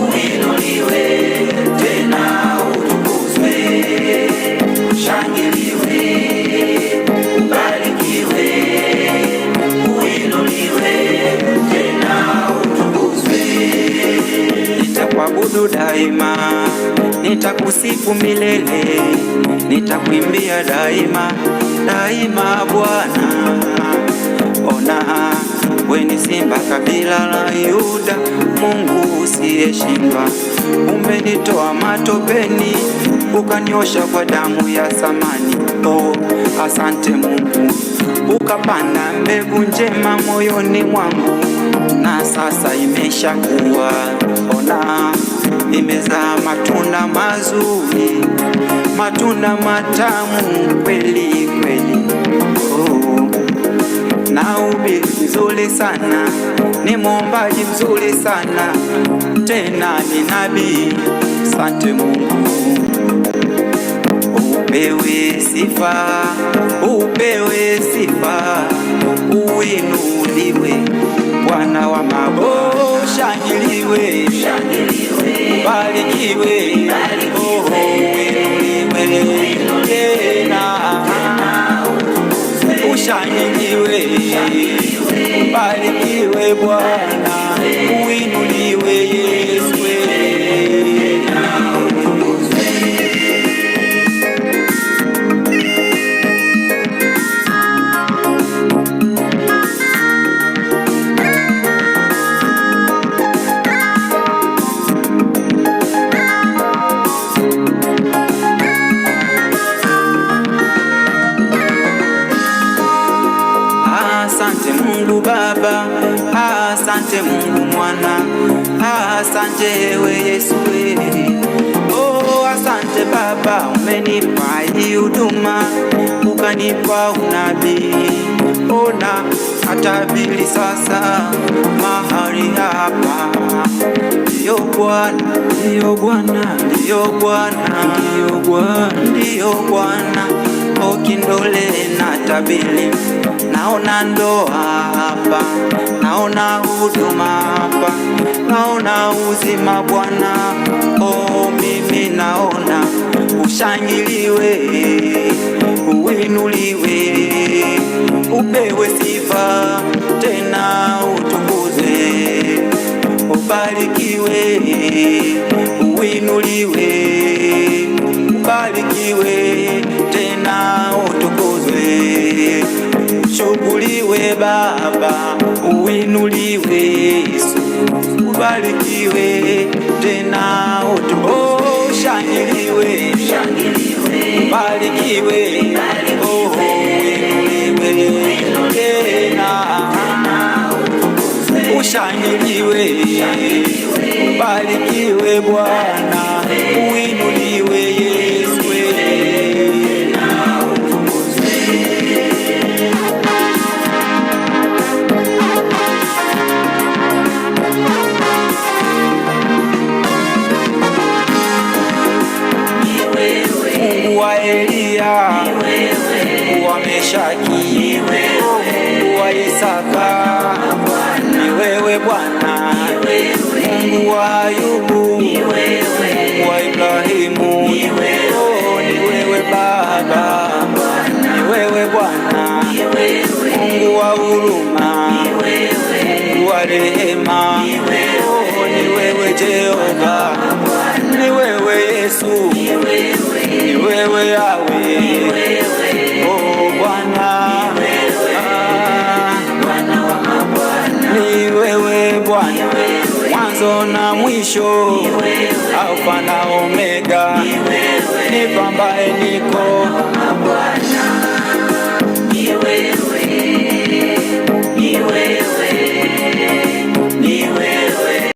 uinuliwe, tena utukuzwe, ushangiliwe, ubarikiwe, uinuliwe, tena utukuzwe. Nitakuabudu daima, nitakusifu milele, nitakuimbia daima daima Bwana. Ona we ni simba kabila la Yuda, Mungu usiyeshindwa. Umenitoa matopeni, ukaniosha kwa damu ya samani. Oh, asante Mungu. Ukapanda mbegu njema moyoni mwangu, na sasa imeshakuwa. Ona imezaa matunda mazuri, matunda matamu kweli kweli. Oh, na ubiri mzuri sana, ni mwombaji mzuri sana, tena ni nabii. Asante Mungu. Upewe sifa, upewe sifa, uinuliwe Bwana wa mabao. Shangiliwe, barikiwe, uinuliwe tena, ushangiliwe, barikiwe Bwana, uinuliwe Yesu. Asante Mungu Baba, asante Mungu Mwana, asante ewe Yesu. Oh, asante Baba, umenipa hii huduma, ukanipa unabii. Ona atabili sasa mahali hapa. Ndiyo Bwana, ndiyo Bwana, ndiyo Bwana, ndiyo Bwana, ndiyo Bwana. Okindole na tabili, naona ndoa hapa, naona huduma hapa, naona uzima Bwana. Oh, mimi naona. Ushangiliwe, uinuliwe, upewe sifa, tena utukuzwe, ubarikiwe, uinuliwe, ubarikiwe, tena utukuzwe, ushukuriwe Baba, uinuliwe Yesu, ubarikiwe, tena utukuzwe. Oh, shangiliwe, ubarikiwe, oh, uinuliwe tena, ushangiliwe, ubarikiwe Bwana, uinuliwe Yesu. Mungu wa Elia, Mungu wa Meshaki, Mungu wa Isaka, ni wewe Bwana. Mungu wa Ayubu, Mungu wa Ibrahimu, oh, ni wewe Baba, ni wewe Bwana. Mungu wa huruma, Mungu wa rehema, oh, ni wewe Jehova, ni wewe Yesu, ni wewe Yawe, oh Bwana, ni wewe Bwana, mwanzo na mwisho, Alfa na Omega, nipambaye niko